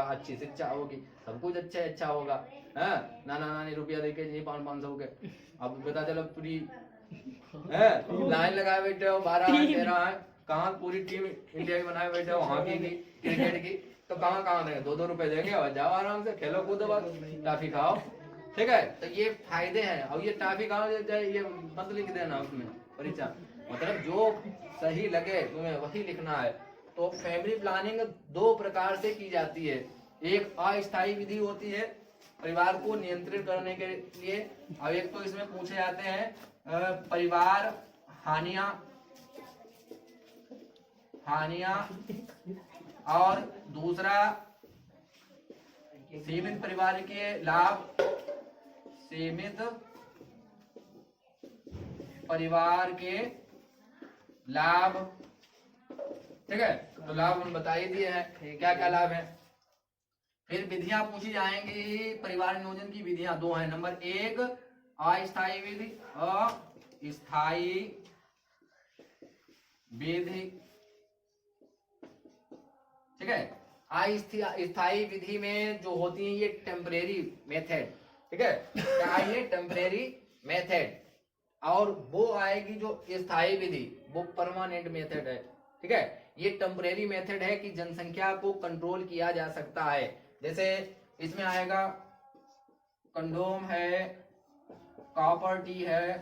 होगा, अच्छी शिक्षा होगी, सब कुछ अच्छा होगा। है नाना नानी रुपया देके जी 500 के, अब पता चलो पूरी लाइन लगाए बैठे हो 12 है 13 है, कहाँ पूरी टीम इंडिया की बनाए बैठे हो हॉकी की क्रिकेट की, तो कहाँ देंगे, 2-2 रुपए देंगे और जाओ आराम से खेलो कूदो बस, टॉफी खाओ। ठीक है, तो ये फायदे हैं। और ये टॉफी खाओ ये मत लिख देना उसमें परीक्षा, मतलब जो सही लगे तुम्हें वही लिखना है। तो फैमिली प्लानिंग 2 प्रकार से की जाती है। एक अस्थायी विधि होती है परिवार को नियंत्रित करने के लिए, और एक तो इसमें पूछे जाते हैं परिवार हानियां और दूसरा सीमित परिवार के लाभ, सीमित परिवार के लाभ। ठीक है, तो लाभ हम बता ही दिए हैं क्या क्या लाभ है। फिर विधियां पूछी जाएंगी, परिवार नियोजन की विधियां 2 हैं। नंबर 1 अस्थायी विधि, अस्थायी विधि। ठीक है, अस्थायी विधि में जो होती है ये टेम्परेरी मेथड। ठीक है, क्या ये टेम्परेरी मेथड, और वो आएगी जो स्थायी विधि वो परमानेंट मेथड है। ठीक है, ये टेम्परेरी मेथड है कि जनसंख्या को कंट्रोल किया जा सकता है। जैसे इसमें आएगा कंडोम है, कॉपर टी है।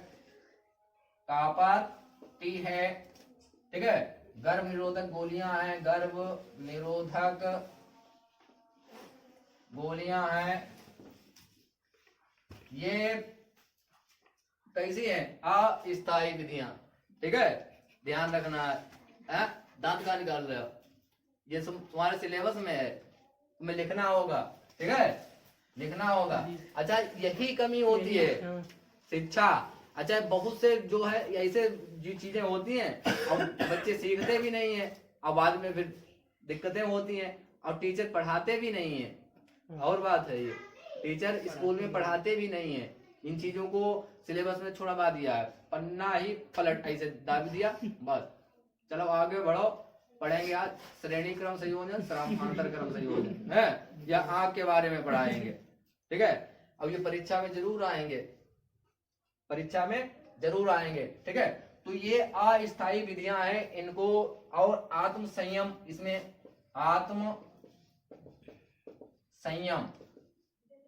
ठीक है, गर्भ निरोधक गोलियां हैं, गर्भ निरोधक गोलियां हैं। ये कैसी है, अस्थायी विधियां। ठीक है, ध्यान रखना है। दांत का निकाल रहे हो, ये तुम्हारे सिलेबस में है, तुम्हें लिखना होगा। ठीक है, लिखना होगा। अच्छा, यही कमी होती है शिक्षा। अच्छा, बहुत से जो है ऐसे जो चीजें होती हैं और बच्चे सीखते भी नहीं है, और बाद में फिर दिक्कतें होती हैं, और टीचर पढ़ाते भी नहीं है। और बात है, ये टीचर स्कूल में पढ़ाते भी नहीं है, इन चीजों को सिलेबस में छोड़वा दिया है, पन्ना ही पलट ऐसे दाब दिया बस। चलो आगे बढ़ो, पढ़ेंगे आज श्रेणी क्रम संयोजन, समांतर क्रम संयोजन है, या आंख के बारे में पढ़ाएंगे। ठीक है, अब ये परीक्षा में जरूर आएंगे, परीक्षा में जरूर आएंगे। ठीक है, तो ये अस्थायी विधियां हैं इनको, और आत्म संयम, इसमें आत्म संयम।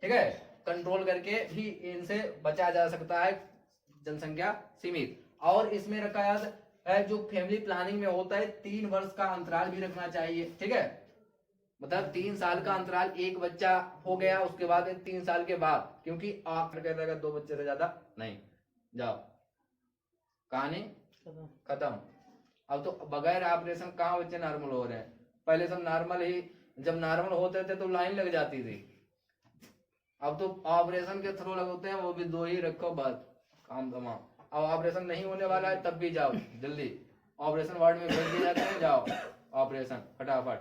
ठीक है, कंट्रोल करके भी इनसे बचा जा सकता है, जनसंख्या सीमित। और इसमें रखा है जो फैमिली प्लानिंग में होता है 3 वर्ष का अंतराल भी रखना चाहिए। ठीक है, मतलब 3 साल का अंतराल, एक बच्चा हो गया उसके बाद 3 साल के बाद, क्योंकि आखिर कहता है 2 बच्चे से ज्यादा नहीं। जाओ, कहानी खत्म। अब तो बगैर ऑपरेशन कहाँ बच्चे नॉर्मल हो रहे हैं, पहले सब नॉर्मल ही, जब नॉर्मल होते थे तो लाइन लग जाती थी, अब तो ऑपरेशन के थ्रू लगते हैं, वो भी 2 ही रखो बस, काम तमाम। अब ऑपरेशन नहीं होने वाला है तब भी जाओ जल्दी, ऑपरेशन वार्ड में भेज दिए जाते हैं, जाओ ऑपरेशन फटाफट।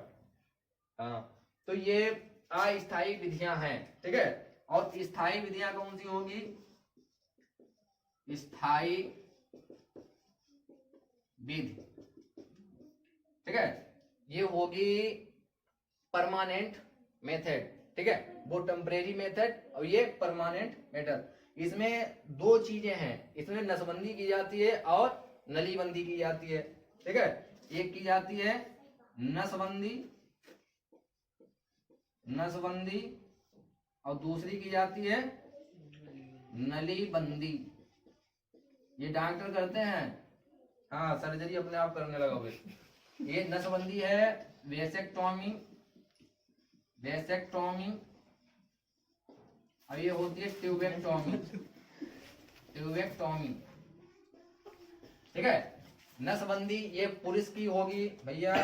हाँ, तो ये अस्थायी विधियां हैं। ठीक है, और स्थायी विधियां कौन सी होगी, स्थायी विधि। ठीक है, ये होगी परमानेंट मेथड। ठीक है, वो टेम्परेरी मेथड और ये परमानेंट मेथड। इसमें 2 चीजें हैं, इसमें नसबंदी की जाती है और नलीबंदी की जाती है। ठीक है, एक की जाती है नसबंदी और दूसरी की जाती है नलीबंदी। ये डॉक्टर करते हैं, हाँ सर्जरी अपने आप करने लगोगे। ये नसबंदी है वेसेक्टोमी, और ये होती है ट्यूबेक्टोमी। ठीक है, नसबंदी ये पुरुष की होगी भैया,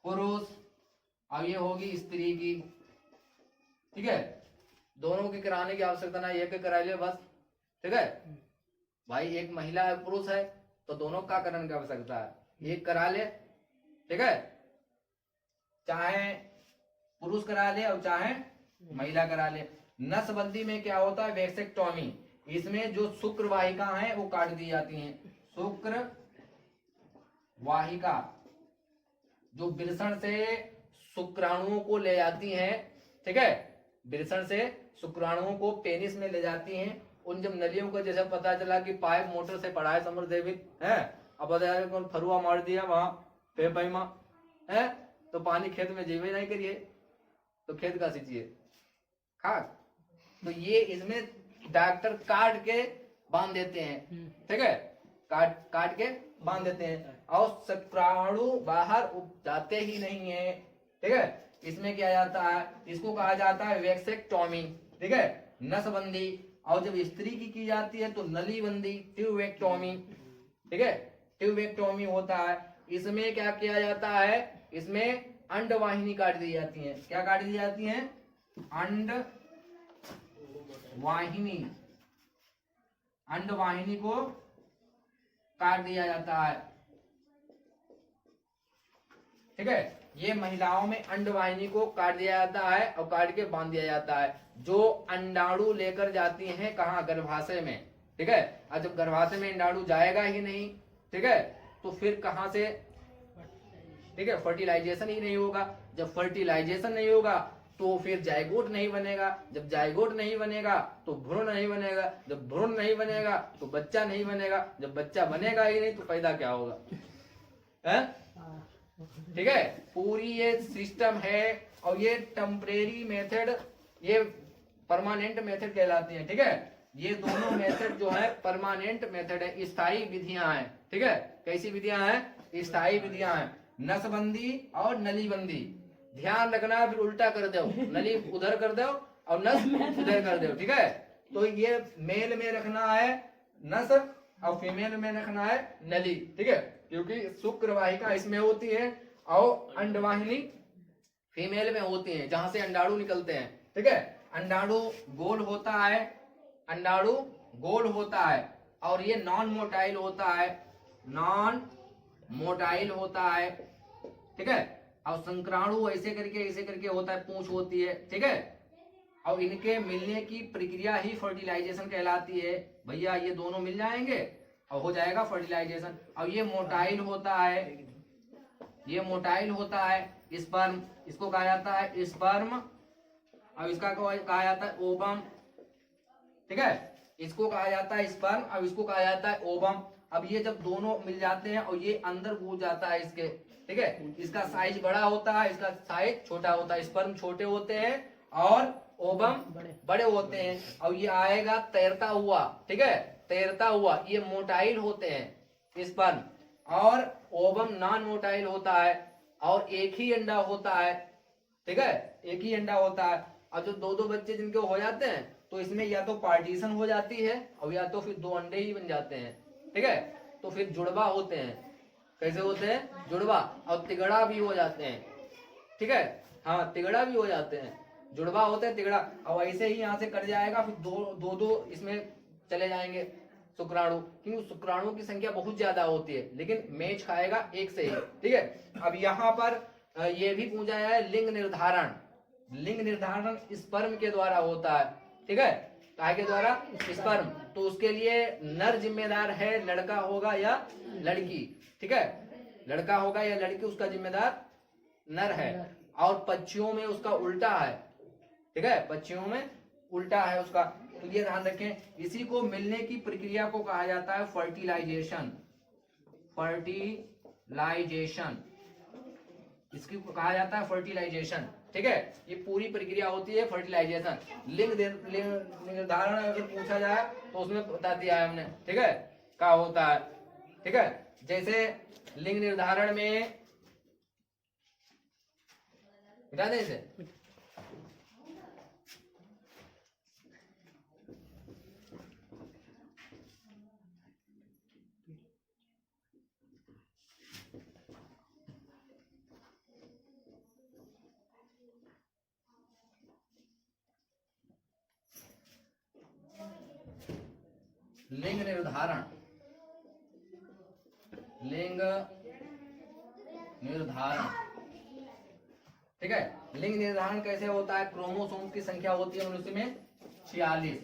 पुरुष, और ये होगी स्त्री की। ठीक है, दोनों की कराने की आवश्यकता ना, एक करा ले बस। ठीक है भाई, एक महिला है पुरुष है तो दोनों का कराने की आवश्यकता है, एक करा ले। ठीक है, चाहे पुरुष करा ले और चाहे महिला करा ले। नसबंदी में क्या होता है, वेसेक्टोमी, इसमें जो शुक्र वाहिका है वो काट दी जाती हैं। शुक्र वाहिका जो वृषण से शुक्राणुओं को ले जाती हैं, ठीक है, वृषण से शुक्राणुओं को पेनिस में ले जाती हैं। उन जब नलियों को जैसे पता चला कि पाइप मोटर से पड़ा है समरसेबित है, अब बताया कौन फरुआ मार दिया वहां पे पैमा है, तो पानी खेत में जीवे नहीं करिए, तो खेत का सींचिए खाक। तो ये इसमें डॉक्टर काट के बांध देते हैं, ठीक है, काट के बांध देते हैं, और शुक्राणु बाहर जाते ही नहीं है, ठीक है। इसमें क्या जाता है, इसको कहा जाता है वैक्सेक्टोमी, ठीक है, नसबंदी। और जब स्त्री की जाती है तो नलीबंदी, ट्यूबेक्टोमी, ठीक है, ट्यूबेक्टोमी होता है। इसमें क्या किया जाता है, इसमें अंडवाहिनी काट दी जाती है। क्या काट दी जाती है, अंडवाहिनी, अंडवाहिनी को काट दिया जाता है, ठीक है। ये महिलाओं में अंडवाहिनी को काट दिया जाता है और काट के बांध दिया जाता है, जो अंडाणु लेकर जाती हैं कहाँ, गर्भाशय में, ठीक है। और जब गर्भाशय में अंडाणु जाएगा ही नहीं, ठीक है, तो फिर कहाँ से, ठीक है, फर्टिलाइजेशन ही नहीं होगा। जब फर्टिलाइजेशन नहीं होगा तो फिर जायगोट नहीं बनेगा, जब जायगोट नहीं बनेगा तो भ्रूण नहीं बनेगा, जब भ्रूण नहीं बनेगा तो बच्चा नहीं बनेगा, जब बच्चा बनेगा ही नहीं तो पैदा क्या होगा, है? ठीक है, पूरी ये सिस्टम है। और ये टेम्परेरी मेथड, ये परमानेंट मेथड कहलाती है, ठीक है। ये दोनों मेथड जो है परमानेंट मेथड है, स्थायी विधियां हैं, ठीक है। कैसी विधियां हैं, स्थायी विधियां हैं, नसबंदी और नलीबंदी। ध्यान रखना, फिर उल्टा कर दो, नली उधर कर दो और नस उधर कर दो, ठीक है। तो ये मेल में रखना है नस और फीमेल में रखना है नली, ठीक है, क्योंकि शुक्रवाहिका इसमें होती है और अंडवाहिनी फीमेल में होती है, जहां से अंडाणु निकलते हैं, ठीक है। अंडाणु गोल होता है, अंडाणु गोल होता है और ये नॉन मोटाइल होता है, नॉन मोटाइल होता है, ठीक है। और संक्राणु ऐसे करके होता है, पूंछ होती है, ठीक है। और इनके मिलने की प्रक्रिया ही फर्टिलाइजेशन कहलाती है। भैया ये दोनों मिल जाएंगे और हो जाएगा फर्टिलाइजेशन। और ये मोटाइल होता है, ये मोटाइल होता है स्पर्म, इसको कहा जाता है स्पर्म, और इसका कहा जाता है ओवम, ठीक है। इसको कहा जाता है स्पर्म और इसको कहा जाता है ओवम। अब ये जब दोनों मिल जाते हैं और ये अंदर घुस जाता है इसके, ठीक है, इसका साइज बड़ा होता है, इसका साइज छोटा होता है। स्पर्म छोटे होते हैं और ओवम बड़े होते हैं। और ये आएगा तैरता हुआ, ठीक है, तैरता हुआ। ये मोटाइल होते हैं स्पर्म, और ओवम नॉन मोटाइल होता है और एक ही अंडा होता है, ठीक है, एक ही अंडा होता है। और जो दो दो बच्चे जिनके हो जाते हैं तो इसमें या तो पार्टीशन हो जाती है और या तो फिर दो अंडे ही बन जाते हैं, ठीक है। तो फिर जुड़वा होते हैं। कैसे होते हैं, जुड़वा। और तिगड़ा भी हो जाते हैं, ठीक है, हाँ तिगड़ा भी हो जाते हैं, जुड़वा होते हैं तिगड़ा। और ऐसे ही यहाँ से कट जाएगा, फिर दो दो इसमें चले जाएंगे शुक्राणु, क्योंकि शुक्राणु की संख्या बहुत ज्यादा होती है, लेकिन मैच खाएगा एक से ही, ठीक है। अब यहाँ पर ये भी पूछा है लिंग निर्धारण। लिंग निर्धारण स्पर्म के द्वारा होता है, ठीक है, काय के द्वारा, स्पर्म। तो उसके लिए नर जिम्मेदार है, लड़का होगा या लड़की, ठीक है, लड़का होगा या लड़की, उसका जिम्मेदार नर है। और पक्षियों में उसका उल्टा है, ठीक है, पक्षियों में उल्टा है उसका। तो ये ध्यान रखें। इसी को मिलने की प्रक्रिया को कहा जाता है फर्टिलाइजेशन, फर्टिलाइजेशन, इसकी कहा जाता है फर्टिलाइजेशन, ठीक है। ये पूरी प्रक्रिया होती है फर्टिलाइजेशन। लिंग निर्धारण अगर पूछा जाए तो उसमें बता दिया है हमने, ठीक है, क्या होता है, ठीक है। जैसे लिंग निर्धारण में मिटा दें इसे, लिंग निर्धारण, लिंग निर्धारण, ठीक है। लिंग निर्धारण कैसे होता है, क्रोमोसोम की संख्या होती है मनुष्य में 46,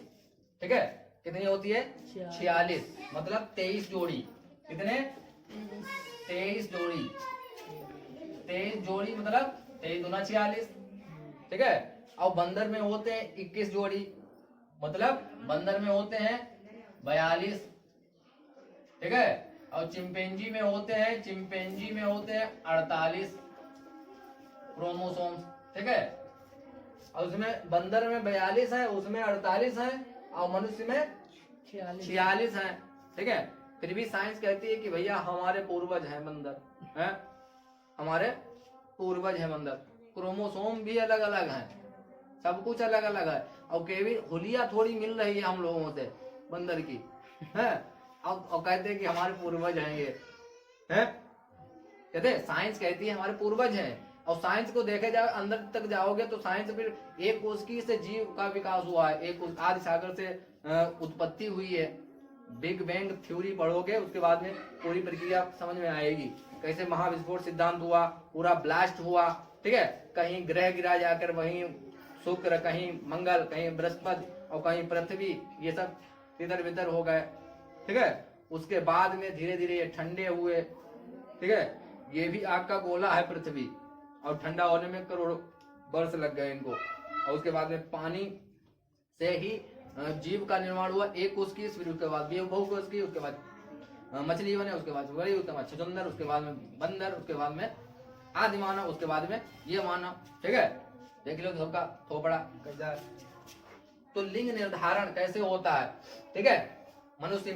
ठीक है। कितनी होती है, 46, मतलब 23 जोड़ी। कितने, 23 जोड़ी, 23 जोड़ी मतलब तेईस दूना 46, ठीक है। अब बंदर में होते हैं 21 जोड़ी, मतलब बंदर में होते हैं 42, ठीक है। और चिंपैंजी में होते हैं 48 क्रोमोसोम्स, ठीक है। और उसमें बंदर में 42 है, उसमें 48 है, और मनुष्य में 46 है, ठीक है। फिर भी साइंस कहती है कि भैया हमारे पूर्वज हैं बंदर, हैं हमारे पूर्वज हैं बंदर। क्रोमोसोम भी अलग अलग हैं, सब कुछ अलग अलग है। और केवल हुलिया थोड़ी मिल रही है हम लोगों से बंदर की, है। और कहते हैं कि हमारे पूर्वज हैं ये, हैं कहते हैं, साइंस कहती है हमारे पूर्वज हैं। और साइंस को देखे जाए अंदर तक जाओगे तो साइंस फिर एक कोशिकी से जीव का विकास हुआ है, एक आदि सागर से उत्पत्ति हुई है। बिग बैंग थ्योरी पढ़ोगे उसके बाद में पूरी प्रक्रिया समझ में आएगी, कैसे महाविस्फोट सिद्धांत हुआ, पूरा ब्लास्ट हुआ, ठीक है। कहीं ग्रह गिरा जाकर वहीं शुक्र, कहीं मंगल, कहीं बृहस्पति और कहीं पृथ्वी, ये सब इधर बिधर हो गए, ठीक है। उसके बाद में धीरे धीरे ये ठंडे हुए, ठीक है। ये भी आग का गोला है पृथ्वी, और ठंडा होने में करोड़ों वर्ष लग गए इनको। और उसके बाद में पानी से ही जीव का निर्माण हुआ, एक कोशिकी, फिर उसके बाद बहुकोशिकीय, उसके बाद मछली बने, उसके बाद बड़ी, उसके बाद छछूंदर, उसके बाद में बंदर, उसके बाद में आदि मानव, उसके बाद में ये मानव, ठीक है। देख लो सबका थोपड़ा कैसा है। तो लिंग निर्धारण कैसे होता है, ठीक है। मनुष्य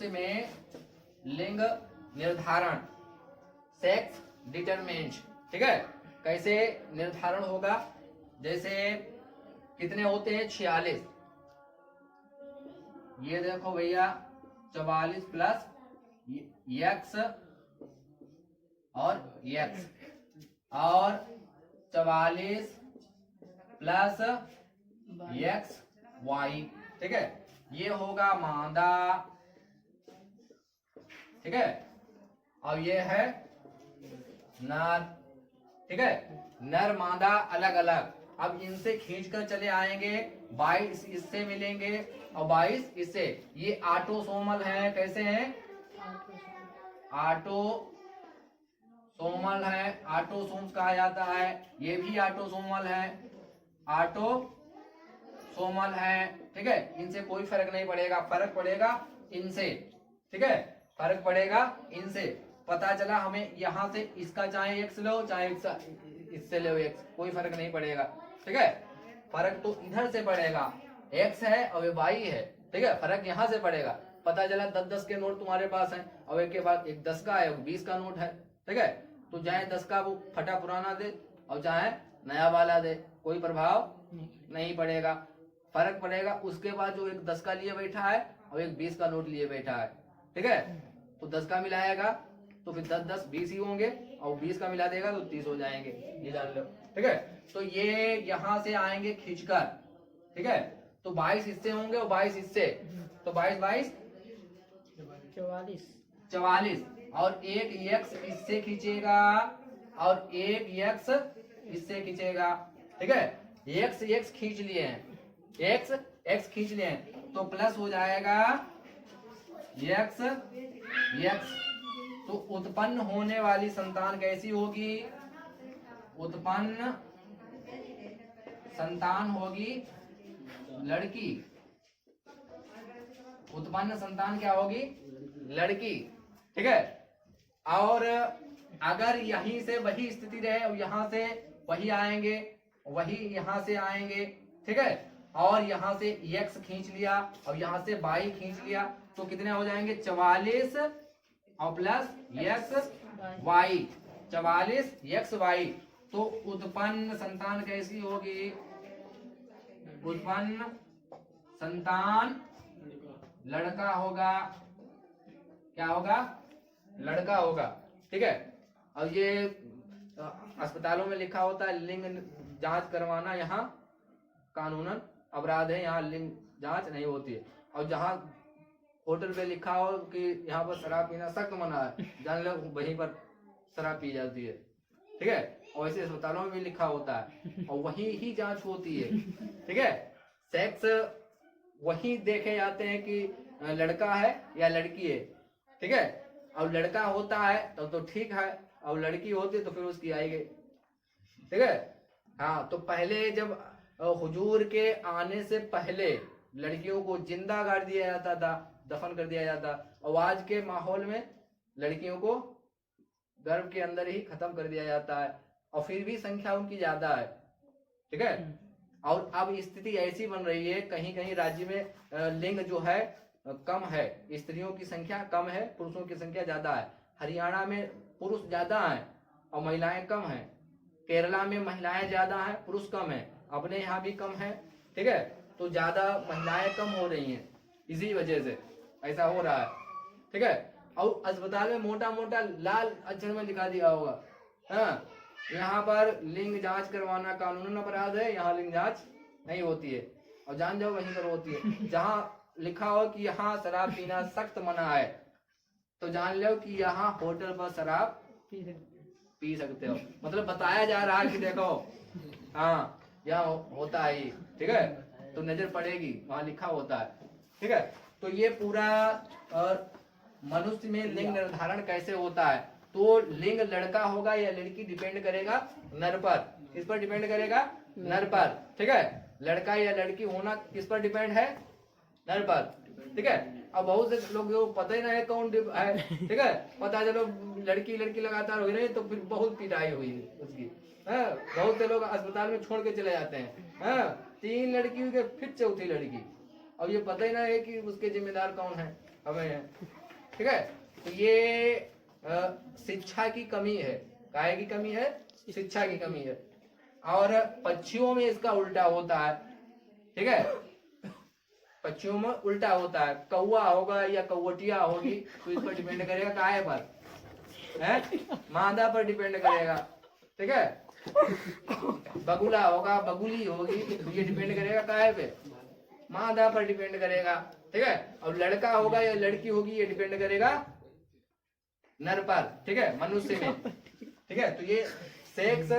में लिंग निर्धारण, सेक्स डिटरमिनेंट, ठीक है। कैसे निर्धारण होगा, जैसे कितने होते हैं 46, ये देखो भैया 44 प्लस एक्स और एक्स, और 44 प्लस एक्स वाई, ठीक है। ये होगा मादा, ठीक है। और ये है नर, ठीक है। नर मादा अलग अलग। अब इनसे खींचकर चले आएंगे, 22 इससे मिलेंगे और 22 इससे। ये ऑटोसोमल है, कैसे हैं, ऑटोसोमल है, ऑटोसोम्स कहा जाता है। ये भी ऑटोसोमल है, ऑटोसोमल है, ठीक है। इनसे कोई फर्क नहीं पड़ेगा, फर्क पड़ेगा इनसे, ठीक है। फर्क पड़ेगा इनसे। पता चला हमें यहाँ से इसका चाहे एक्स लो चाहे इससे लो एक्स, कोई फर्क नहीं पड़ेगा, ठीक है। फर्क तो इधर से पड़ेगा, एक्स है और ये वाई है, ठीक है। फर्क यहाँ से पड़ेगा। पता चला 10-10 के नोट तुम्हारे पास हैं और एक के बाद एक 10 का है, 20 का नोट है, ठीक है। तो चाहे 10 का वो फटा पुराना दे और चाहे नया वाला दे, कोई प्रभाव नहीं पड़ेगा। फर्क पड़ेगा उसके बाद जो एक 10 का लिए बैठा है और एक 20 का नोट लिए बैठा है, ठीक है। तो 10 का मिलाएगा तो फिर 10-10 20 ही होंगे, और 20 का मिला देगा तो 30 हो जाएंगे, ये जान लो, ठीक है। तो ये यहाँ से आएंगे खींचकर, ठीक है। तो 22 इससे होंगे और 22 इससे, तो 22 44, और एक एक्स इससे खींचेगा और एक एक्स इससे खींचेगा, ठीक है। एक्स खींच लिए हैं, एक्स खींच लिए हैं, तो प्लस हो जाएगा एक्स। तो उत्पन्न होने वाली संतान कैसी होगी, उत्पन्न संतान होगी लड़की। उत्पन्न संतान क्या होगी, लड़की, ठीक है। और अगर यहीं से वही स्थिति रहे और यहाँ से वही आएंगे, वही यहाँ से आएंगे, ठीक है। और यहाँ से x खींच लिया और यहाँ से y खींच लिया, तो कितने हो जाएंगे 44 और plus x y, 44 x y। तो उत्पन्न संतान कैसी होगी, उत्पन्न संतान लड़का होगा, क्या होगा, लड़का होगा, ठीक है। और ये अस्पतालों में लिखा होता है लिंग जांच करवाना यहाँ कानूनन अपराध है, यहाँ लिंग जांच नहीं होती है। और जहाँ होटल पे लिखा हो कि यहाँ पर शराब पीना सख्त मना है, जान लो वहीं पर शराब पी जाती है, ठीक है। और ऐसे अस्पतालों में भी लिखा होता है और वहीं ही जांच होती है, ठीक है। सेक्स वही देखे जाते हैं कि लड़का है या लड़की है, ठीक है। और लड़का होता है तब तो ठीक है, और लड़की होती तो फिर उसकी आएगी। ठीक है। हाँ, तो पहले जब हुजूर के आने से पहले लड़कियों को जिंदा गाड़ दिया जाता था, दफन कर दिया जाता, और आज के माहौल में लड़कियों को गर्भ के अंदर ही खत्म कर दिया जाता है, और फिर भी संख्या उनकी ज्यादा है। ठीक है। और अब स्थिति ऐसी बन रही है, कहीं कहीं राज्य में लिंग जो है कम है, स्त्रियों की संख्या कम है, पुरुषों की संख्या ज्यादा है। हरियाणा में पुरुष ज्यादा है और महिलाएं कम है। केरला में महिलाएं ज्यादा हैं, पुरुष कम है। अपने यहाँ भी कम है। ठीक है। तो ज्यादा महिलाएं कम हो रही हैं, इसी वजह से ऐसा हो रहा है। ठीक है। और अस्पताल में मोटा मोटा लाल अक्षर में लिखा दिया होगा, हाँ, यहाँ पर लिंग जांच करवाना कानूनन अपराध है, यहाँ लिंग जांच नहीं होती है। और जान जाओ वहीं पर होती है। जहाँ लिखा हो कि यहाँ शराब पीना सख्त मना है, तो जान लो कि यहाँ होटल पर शराब पी सकते हो। मतलब बताया जा रहा है कि देखो, हाँ, यहाँ होता है ये। ठीक है। तो नजर पड़ेगी, वहां लिखा होता है। ठीक है। तो ये पूरा मनुष्य में लिंग निर्धारण कैसे होता है, तो लिंग लड़का होगा या लड़की डिपेंड करेगा नर पर। किस पर डिपेंड करेगा? नर पर। ठीक है। लड़का या लड़की होना किस पर डिपेंड है? नर पर। ठीक है। अब बहुत से लोग को पता ही नहीं है कौन है। ठीक है। पता चलो लड़की लड़की लगातार हो रही तो फिर बहुत पिटाई हुई उसकी। बहुत से लोग अस्पताल में छोड़ के चले जाते हैं। 3 लड़की हुई फिर चौथी लड़की, अब ये पता ही ना है कि उसके जिम्मेदार कौन है, हमें है। ठीक है। तो ये शिक्षा की कमी है। काहे की कमी है? शिक्षा की कमी है। और पक्षियों में इसका उल्टा होता है। ठीक है। पक्षियों में उल्टा होता है, कौवा होगा या कौवटिया होगी तो इस पर डिपेंड करेगा काहे पर है, मादा पर डिपेंड करेगा। ठीक है। बगुला होगा, बगुली होगी तो ये डिपेंड करेगा काहे पे? मादा पर डिपेंड करेगा। ठीक है। और लड़का होगा या लड़की होगी ये डिपेंड करेगा नर पर। ठीक है, मनुष्य में। ठीक है। तो ये सेक्स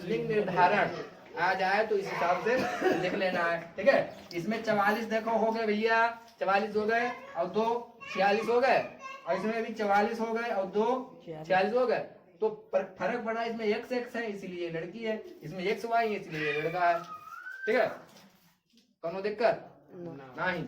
लिंग निर्धारण आ जाए तो इस हिसाब से लिख लेना है। ठीक है। इसमें 44 देखो हो गए भैया, 44 हो गए और 2 46 हो गए, और इसमें भी 44 हो गए और 2 46 हो गए। तो फर्क पड़ा, इसमें एक्स एक्स है इसीलिए लड़की है, इसमें एक्स वाई है इसलिए लड़का है। ठीक है। कोनो दिक्कत नहीं।